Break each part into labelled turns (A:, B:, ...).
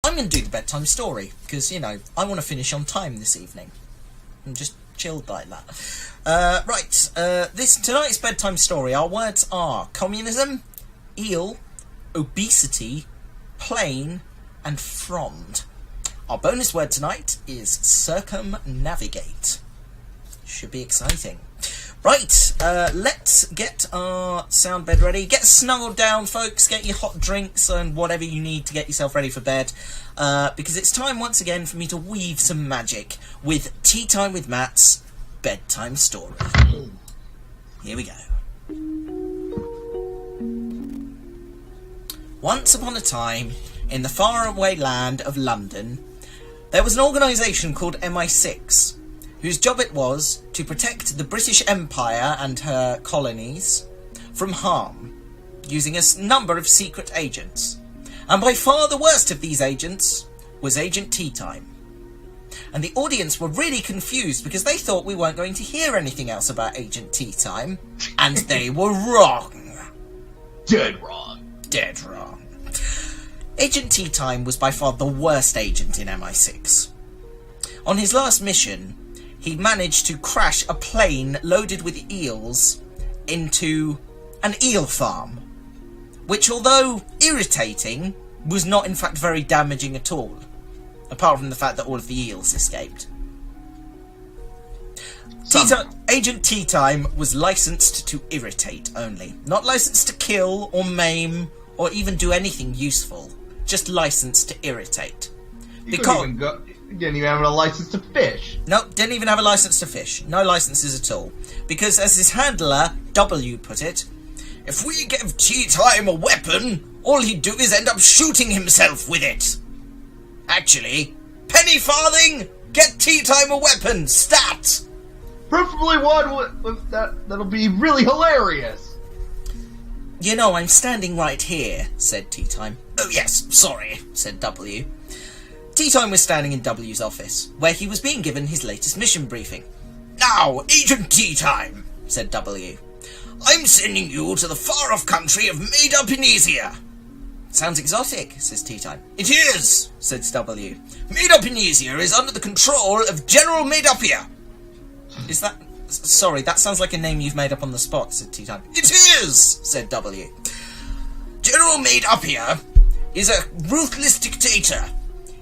A: I'm going to do the bedtime story, because, you know, I want to finish on time this evening. I'm just chilled like that. Tonight's bedtime story, our words are communism, eel, obesity, plane, and frond. Our bonus word tonight is circumnavigate. Should be exciting. Right, let's get our sound bed ready. Get snuggled down, folks. Get your hot drinks and whatever you need to get yourself ready for bed. Because it's time once again for me to weave some magic with Tea Time with Matt's bedtime story. Here we go. Once upon a time, in the faraway land of London, there was an organisation called MI6, whose job it was to protect the British Empire and her colonies from harm, using a number of secret agents. And by far the worst of these agents was Agent Teatime. And the audience were really confused because they thought we weren't going to hear anything else about Agent Teatime, and they were wrong.
B: Dead wrong.
A: Dead wrong. Agent Teatime was by far the worst agent in MI6. On his last mission, he managed to crash a plane loaded with eels into an eel farm, which, although irritating, was not in fact very damaging at all, apart from the fact that all of the eels escaped. Agent Teatime was licensed to irritate only, not licensed to kill or maim or even do anything useful, just licensed to irritate.
B: You didn't even have a license to fish.
A: No, didn't even have a license to fish. No licenses at all. Because, as his handler, W, put it, if we give Teatime a weapon, all he'd do is end up shooting himself with it. Actually, penny farthing, get Teatime a weapon, stat!
B: Preferably one that'll be really hilarious.
A: You know, I'm standing right here, said Teatime. Oh yes, sorry, said W. Teatime was standing in W's office, where he was being given his latest mission briefing. Now, Agent Teatime, said W. I'm sending you to the far-off country of Made-Up-Inesia. Sounds exotic, says Teatime. It is, says W. Made-Up-Inesia is under the control of General Made-Upia. Is that... Sorry, that sounds like a name you've made up on the spot, said Teatime. It is, said W. General Made-Upia is a ruthless dictator.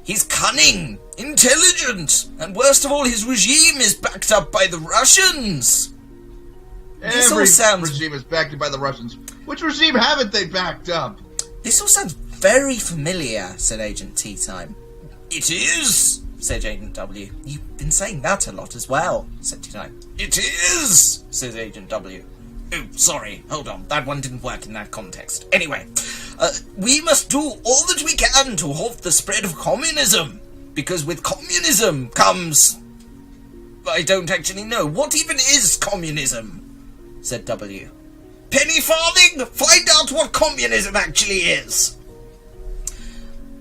A: He's cunning, intelligent, and worst of all, his regime is backed up by the Russians.
B: Every regime is backed up by the Russians. Which regime haven't they backed up?
A: This all sounds very familiar, said Agent Teatime. It is, said Agent W. You've been saying that a lot as well, said Teatime. It is, says Agent W. Oh, sorry, hold on, that one didn't work in that context. Anyway, we must do all that we can to halt the spread of communism, because with communism comes... I don't actually know. What even is communism? Said W. Penny farthing, find out what communism actually is.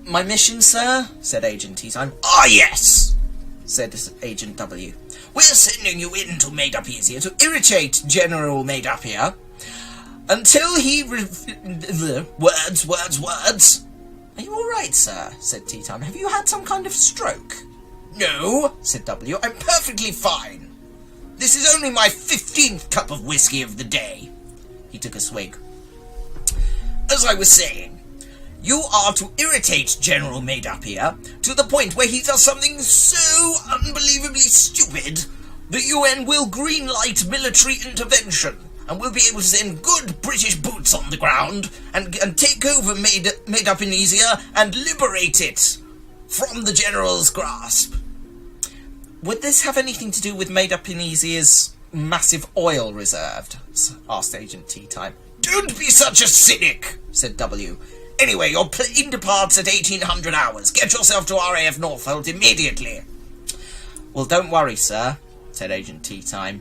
A: My mission, sir, said Agent Teatime. Ah, yes, said Agent W. We're sending you into Made-Up-Easier to irritate General Made-Upia until he words. Are you all right, sir? Said Teatime. Have you had some kind of stroke? No, said W. I'm perfectly fine. This is only my 15th cup of whiskey of the day. He took a swig. As I was saying, you are to irritate General Made-Upia to the point where he does something so unbelievably stupid the UN will greenlight military intervention and will be able to send good British boots on the ground and take over Made-Up-Inesia and liberate it from the General's grasp. Would this have anything to do with Made-Up-Inesia's massive oil reserve? Asked Agent Teatime. Don't be such a cynic, said W. Anyway, your plane departs at 1800 hours. Get yourself to RAF Northolt immediately. Well, don't worry, sir, said Agent Teatime.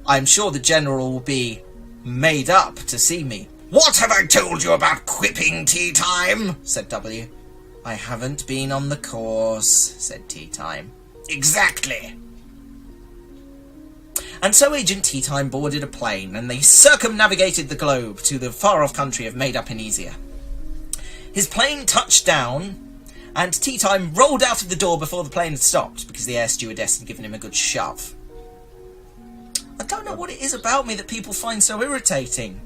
A: I'm sure the General will be made up to see me. What have I told you about quipping, Teatime? Said W. I haven't been on the course, said Teatime. Exactly. And so Agent Teatime boarded a plane, and they circumnavigated the globe to the far-off country of Made-Up-Inesia. His plane touched down, and Teatime rolled out of the door before the plane had stopped because the air stewardess had given him a good shove. I don't know what it is about me that people find so irritating,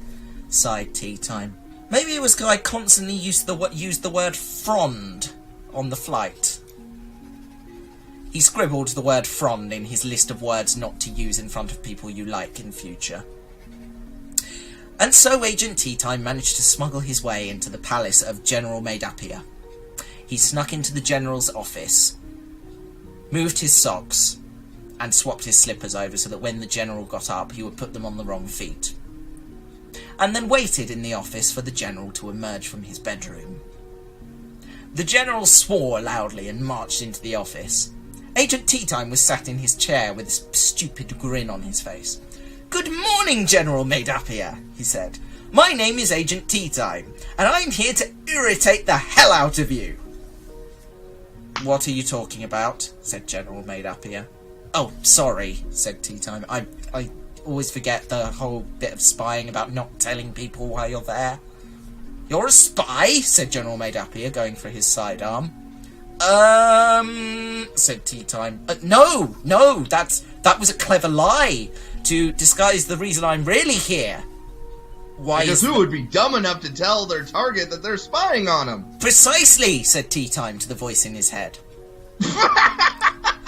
A: sighed Teatime. Maybe it was because I constantly used the word frond on the flight. He scribbled the word frond in his list of words not to use in front of people you like in future. And so Agent Teatime managed to smuggle his way into the palace of General Maidapia. He snuck into the General's office, moved his socks, and swapped his slippers over so that when the General got up he would put them on the wrong feet. And then waited in the office for the General to emerge from his bedroom. The General swore loudly and marched into the office. Agent Teatime was sat in his chair with a stupid grin on his face. "Good morning, General Maidapia," he said. "My name is Agent Teatime, and I'm here to irritate the hell out of you." "What are you talking about?" said General Maidapia. "Oh, sorry," said Teatime. I always forget the whole bit of spying about not telling people why you're there." "You're a spy?" said General Maidapia, going for his sidearm. Said Teatime. No, that was a clever lie to disguise the reason I'm really here." "Why
B: because who would be dumb enough to tell their target that they're spying on them?"
A: "Precisely," said Teatime to the voice in his head.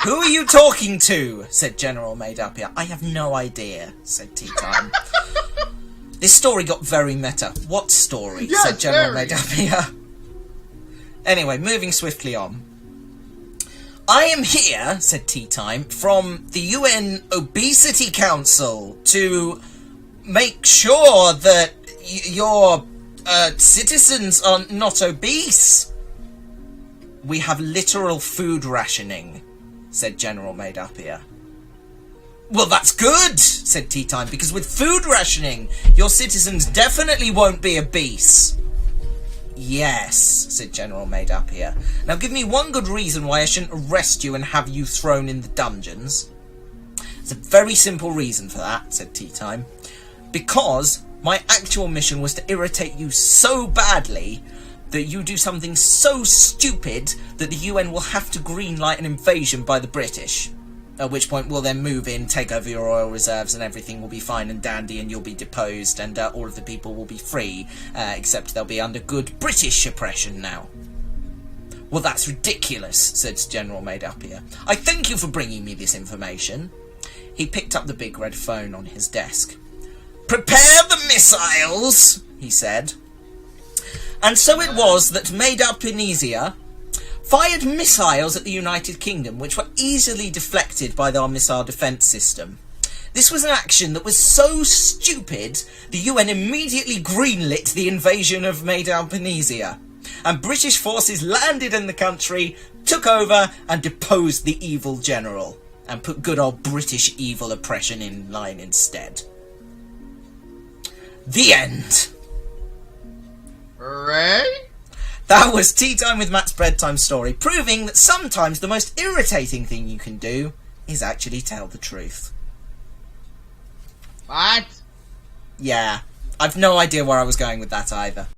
A: "Who are you talking to?" said General Maidapia. "I have no idea," said Teatime. This story got very meta. "What story?"
B: Yes,
A: said General
B: very.
A: Maidapia. Anyway, moving swiftly on. "I am here," said Teatime, "from the UN Obesity Council to make sure that your citizens are not obese." "We have literal food rationing," said General Maidapia. "Well, that's good," said Teatime, "because with food rationing, your citizens definitely won't be obese." "Yes," said General Maidapia. "Now give me one good reason why I shouldn't arrest you and have you thrown in the dungeons." "There's a very simple reason for that," said Teatime. "Because my actual mission was to irritate you so badly that you do something so stupid that the UN will have to greenlight an invasion by the British. At which point we'll then move in, take over your oil reserves, and everything will be fine and dandy, and you'll be deposed, and all of the people will be free, except they'll be under good British oppression now." "Well, that's ridiculous," said General Maidapia. "I thank you for bringing me this information." He picked up the big red phone on his desk. "Prepare the missiles," he said. And so it was that Maidapinisia fired missiles at the United Kingdom, which were easily deflected by our missile defence system. This was an action that was so stupid, the UN immediately greenlit the invasion of Maidapinisia, and British forces landed in the country, took over, and deposed the evil general, and put good old British evil oppression in line instead. The end.
B: Hooray!
A: That was Teatime with Matt's bedtime story, proving that sometimes the most irritating thing you can do is actually tell the truth.
B: What?
A: Yeah, I've no idea where I was going with that either.